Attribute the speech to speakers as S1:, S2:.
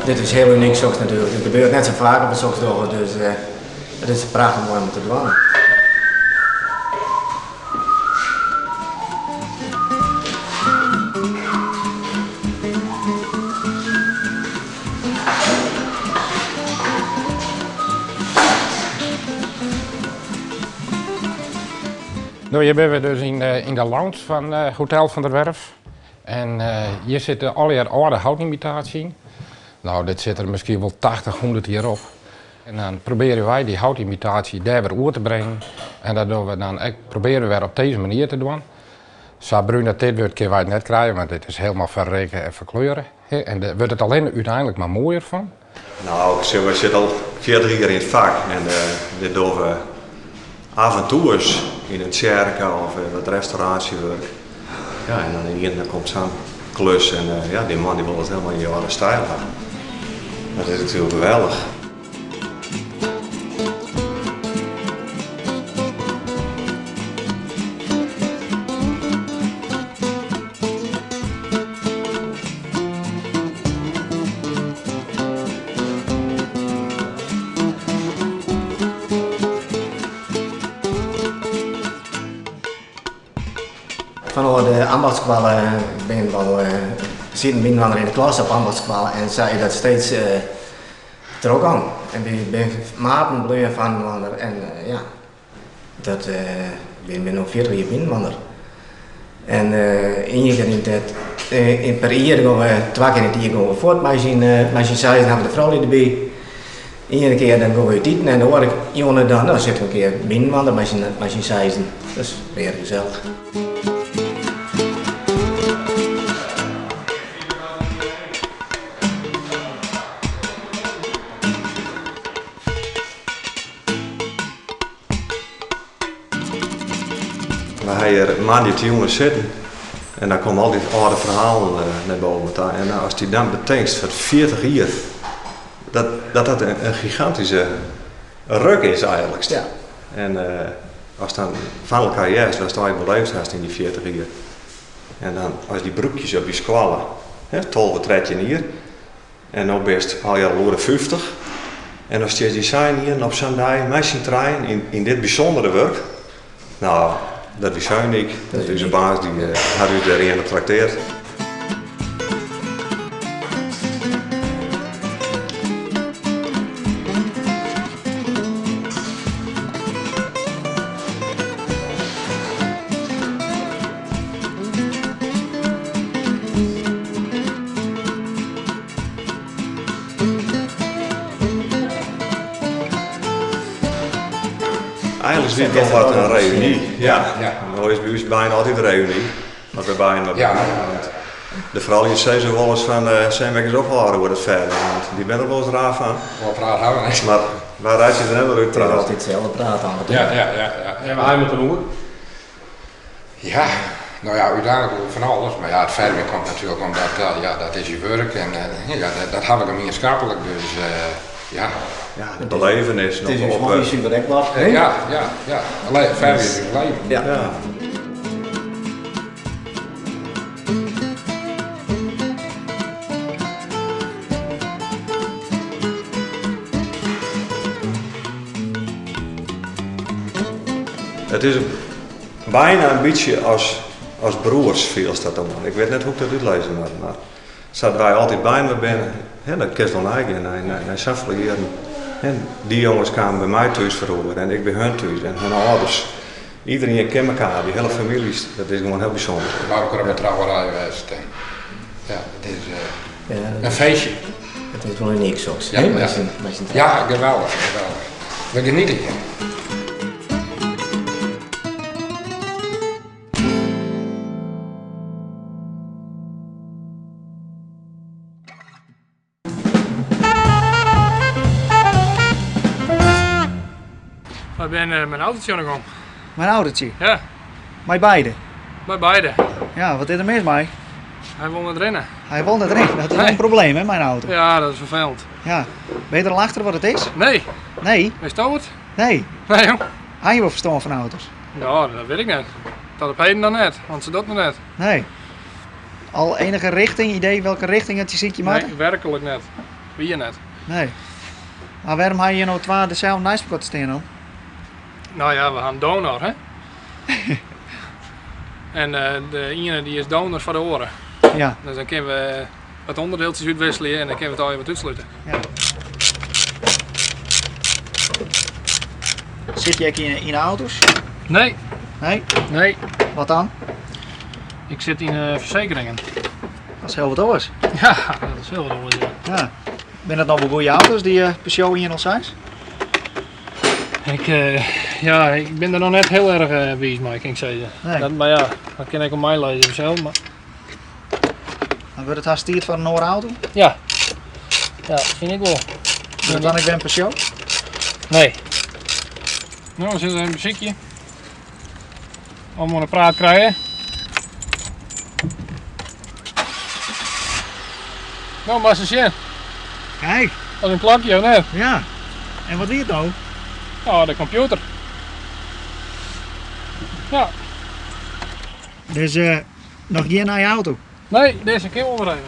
S1: Dit is heel uniek zoals natuurlijk. Het gebeurt net zo vaak op een zoektocht, dus het is prachtig mooi om te doen.
S2: Nou, hier zijn we dus in de lounge van Hotel van der Werf. En hier zitten allerlei oude houtimitaties in. Nou, dit zit er misschien wel 80, 100 jaar op. En dan proberen wij die houtimitatie daar weer over te brengen. En dat doen we dan proberen we weer op deze manier te doen. Zo bruin dat dit kunnen wij het net krijgen, want dit is helemaal verreken en verkleuren. En daar wordt het alleen uiteindelijk maar mooier van.
S3: Nou, we zitten al 40 jaar in het vak en dit doen we af en toe eens in een cirkel of wat restauratiewerk. Ja, en dan in de end komt zo'n klus en ja, die man die wil het helemaal in je oude stijl hebben. Dat is natuurlijk geweldig.
S1: Vanuit de ambachtschool ben ik wel zitten binnen in de klas op ambachtschool en zei dat steeds terug aan. En die ben maten bleven van en ja, dat ben nog 40 jaar binnenwander. En per jaar gaan we 2 keer in het jaar gaan we voort met zijn zeizen hebben we de vrouw erbij. Iedere keer dan gaan we uit eten en dan hoor ik jongen dan zitten we een keer binnenwander met zijn zeizen. Dat is weer gezellig.
S3: We gaan hier maandag te jongens zitten en dan komen al die oude verhalen naar boven. En als die dan betekent voor 40 jaar, dat een gigantische ruk is eigenlijk.
S1: Ja.
S3: En als dan van elkaar juist, dan sta je beleefd hast in die 40 jaar. En dan als die broekjes op je squallen, 12 13 hier, en dan best al je al 50. En als je die zijn hier op zo'n dag, met zijn trein in dit bijzondere werk, nou, dat is uniek. Dat is een baas die had u erin getrakteerd. Eigenlijk is dit toch wat een reunie. Ja. Nou is bij ons bijna altijd een reunie. Maar bij bijna.
S2: Ja.
S3: De vrouwtjes zeggen zo wel eens van zijn we eens opgehouden wordt het verder. Want die ben er wel eens raar van.
S2: Wat raar houden, hè?
S3: Maar waar raad je er net wel uit
S1: Het is
S3: praten?
S1: altijd hetzelfde praten aan het
S2: Ja.
S4: En waar moet er doen?
S2: Ja, nou ja, uiteindelijk van alles. Maar ja, het verder komt natuurlijk omdat dat is je werk en ja, dat hebben we gemeenschappelijk. Dus ja.
S3: Ja, de belevenis.
S1: Het is een mooie superrekbad.
S2: Ja. Alleen verder is het leven.
S1: Ja.
S3: Ja. Het is bijna een beetje als broers viel dat dan. Ik weet net hoe ik dat uitlezen had, maar zaten wij altijd bij me binnen. Ja, dat kerst wel eigen en zoveel jaren. En die jongens kwamen bij mij thuis verhoren en ik bij hun thuis en hun ouders. Iedereen kent elkaar, die hele families, dat is gewoon heel bijzonder.
S2: Maar ook op een trouwerij geweest. Ja, het is een feestje.
S1: Het is wel uniek soms.
S2: Ja, ja, geweldig. We genieten hier.
S4: Ik ben mijn autootje aan de gang.
S5: Mijn oudertje?
S4: Ja,
S5: Mij beide?
S4: bij beide.
S5: Ja, wat is er mis mee?
S4: Hij wil met rennen.
S5: Hij wil net erin. Dat is wel een probleem, hè, mijn auto.
S4: Ja, dat is vervelend.
S5: Ja. Ben je er al achter wat het is?
S4: Nee,
S5: Nee?
S4: is het het?
S5: Nee.
S4: Nee joh.
S5: Heb je wel verstand van auto's?
S4: Ja, dat weet ik niet. Dat op heden dan net, want ze doet nog net.
S5: Nee. Al enige richting, idee welke richting het je ziet je maakt?
S4: Nee, werkelijk net. Wie je net.
S5: Nee. Maar waarom ga je hier nou twee dezelfde nijspakot staan dan?
S4: Nou ja, we gaan donor, hè? En de ene die is donor voor de oren.
S5: Ja.
S4: Dus dan kunnen we wat onderdeeltjes uitwisselen en dan kunnen we het al wat uitsluiten.
S5: ja. Zit je ook in de auto's?
S4: Nee,
S5: Nee?
S4: nee.
S5: Wat dan?
S4: Ik zit in verzekeringen.
S5: Dat is heel wat anders.
S4: Ja, dat is heel wat.
S5: Ja. Ben dat nou wel goede auto's die per show hier nog zijn?
S4: Ik ben er nog net heel erg wijs mee, kan ik zeggen.
S5: Nee.
S4: Maar ja, dat kan ik op mij lezen zelf. Maar
S5: Dan wordt het haast tijd van een nieuwe auto.
S4: ja, vind ik wel.
S5: Is het dan ik ben per show?
S4: Nee. Nou, dan zit er een muziekje. Allemaal een praat krijgen. Nou, maar ze zien.
S5: Kijk.
S4: Als een klokje, of net?
S5: Ja. En wat is het nou?
S4: Ja, de computer. Ja.
S5: Dus nog geen eigen auto.
S4: Nee, deze keer wel even.